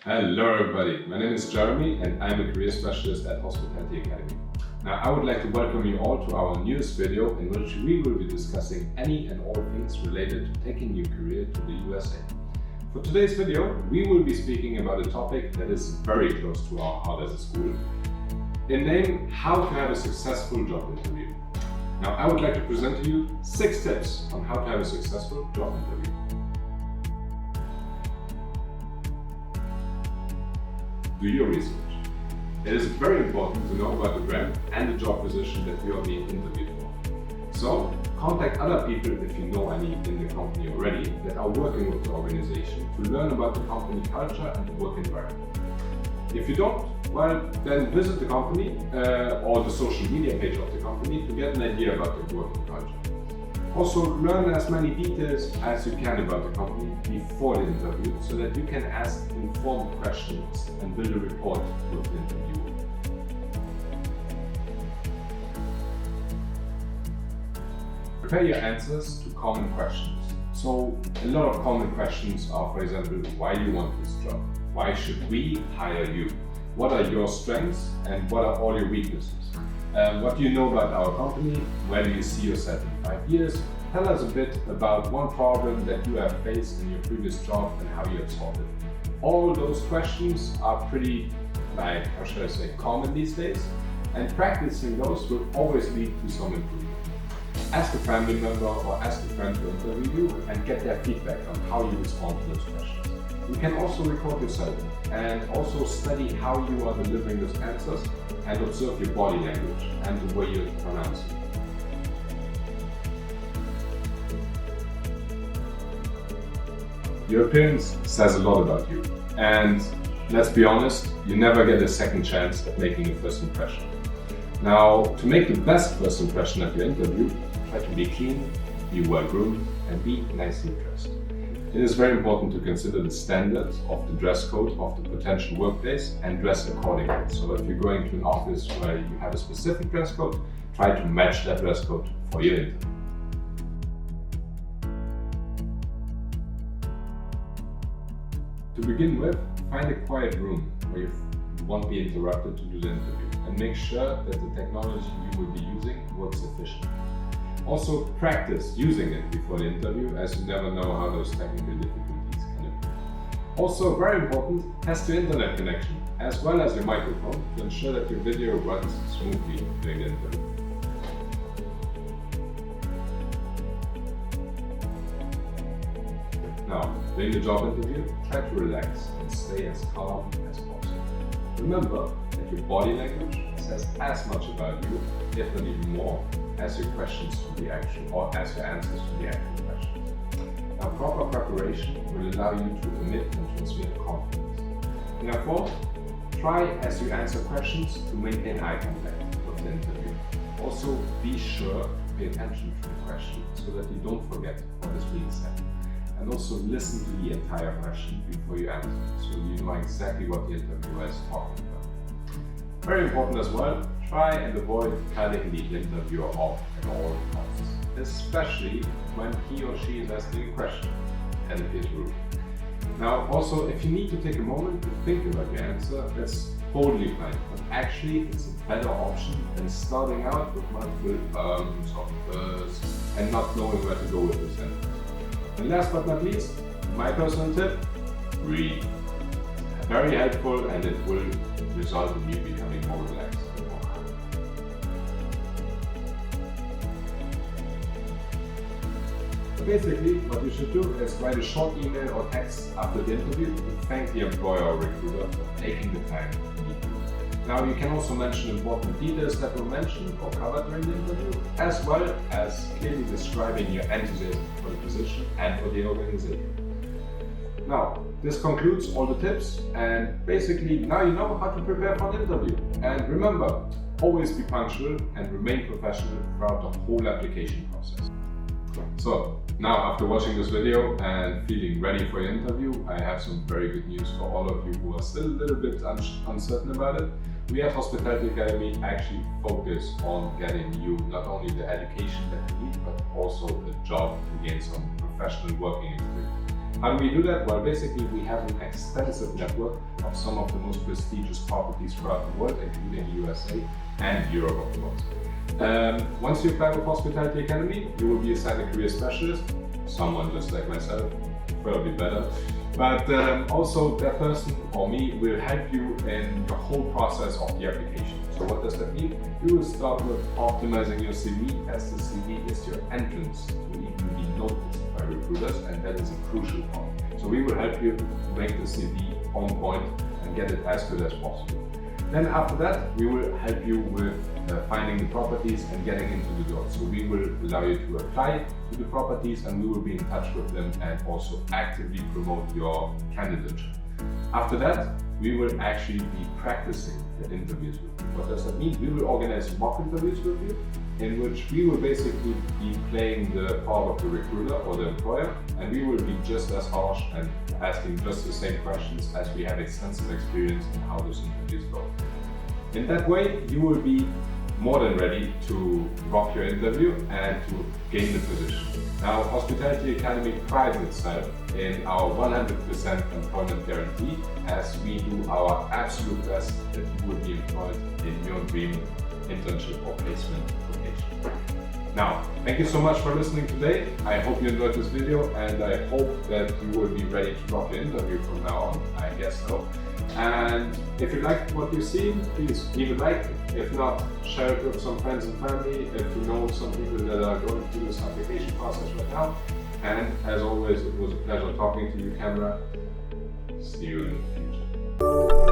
Hello everybody, my name is Jeremy and I'm a career specialist at Hospitality Academy. Now I would like to welcome you all to our newest video in which we will be discussing any and all things related to taking your career to the USA. For today's video, we will be speaking about a topic that is very close to our heart as a school, in name how to have a successful job interview. Now I would like to present to you 6 tips on how to have a successful job interview. Do your research. It is very important to know about the brand and the job position that you are being interviewed for. So, contact other people if you know any in the company already that are working with the organization to learn about the company culture and the work environment. If you don't, well, then visit the company or the social media page of the company to get an idea about the working culture. Also, learn as many details as you can about the company before the interview so that you can ask informed questions and build a rapport with the interviewer. Prepare your answers to common questions. So, a lot of common questions are, for example, why do you want this job? Why should we hire you? What are your strengths and what are all your weaknesses? What do you know about our company? Where do you see yourself in 5 years? Tell us a bit about one problem that you have faced in your previous job and how you have solved it. All those questions are pretty, common these days, and practicing those will always lead to some improvement. Ask a family member or ask a friend to interview you and get their feedback on how you respond to those questions. You can also record yourself and also study how you are delivering those answers and observe your body language and the way you're pronouncing. Your appearance says a lot about you, and let's be honest, you never get a second chance at making a first impression. Now, to make the best first impression at your interview, try to be clean, be well groomed, and be nicely dressed. It is very important to consider the standards of the dress code of the potential workplace and dress accordingly. So if you're going to an office where you have a specific dress code, try to match that dress code for your interview. To begin with, find a quiet room where you won't be interrupted to do the interview and make sure that the technology you will be using works efficiently. Also, practice using it before the interview, as you never know how those technical difficulties can appear. Also, very important, test your internet connection as well as your microphone to ensure that your video runs smoothly during the interview. Now, during the job interview, try to relax and stay as calm as possible. Remember that your body language says as much about you, if not even more, as your questions to the actual or as your answers to the actual questions. Now, proper preparation will allow you to emit and transmit confidence. Therefore, try as you answer questions to maintain eye contact with the interview. Also, be sure to pay attention to the question so that you don't forget what is being said. And also listen to the entire question before you answer, so you know exactly what the interviewer is talking about. Very important as well, try and avoid cutting the interviewer off at all costs, especially when he or she is asking a question and it is rude. Now also, if you need to take a moment to think about your answer, that's totally fine, but actually it's a better option than starting out with multiple and not knowing where to go with the sentence. And last but not least, my personal tip, read. Very helpful, and it will result in you becoming more relaxed and more calm. So basically, what you should do is write a short email or text after the interview to thank the employer or recruiter for taking the time to meet you. Now, you can also mention important details that were mentioned or covered during the interview, as well as clearly describing your enthusiasm for the position and for the organization. Now, this concludes all the tips, and basically now you know how to prepare for an interview. And remember, always be punctual and remain professional throughout the whole application process. So, now after watching this video and feeling ready for your interview, I have some very good news for all of you who are still a little bit uncertain about it. We at Hospitality Academy actually focus on getting you not only the education that you need, but also a job to gain some professional working experience. How do we do that? Well, basically we have an extensive network of some of the most prestigious properties throughout the world, including the USA and Europe, of course. Once you apply with Hospitality Academy, you will be assigned a career specialist, someone just like myself, probably better. But also that person or me will help you in the whole process of the application. So what does that mean? You will start with optimizing your CV, as the CV is your entrance to even be noticed by recruiters, and that is a crucial part. So we will help you make the CV on point and get it as good as possible. Then after that, we will help you with finding the properties and getting into the door. So we will allow you to apply to the properties, and we will be in touch with them and also actively promote your candidature. After that, we will actually be practicing the interviews with you. What does that mean? We will organize mock interviews with you, in which we will basically be playing the part of the recruiter or the employer, and we will be just as harsh and asking just the same questions, as we have extensive experience in how those interviews go. In that way, you will be more than ready to rock your interview and to gain the position. Now, Hospitality Academy prides itself in our 100% employment guarantee, as we do our absolute best that you will be employed in your dream internship or placement location. Now, thank you so much for listening today. I hope you enjoyed this video, and I hope that you will be ready to rock your interview from now on. I guess so. And if you liked what you've seen, please leave a like. If not, share it with some friends and family if you know some people that are going through this application process right now. And as always, it was a pleasure talking to you, camera. See you in the future.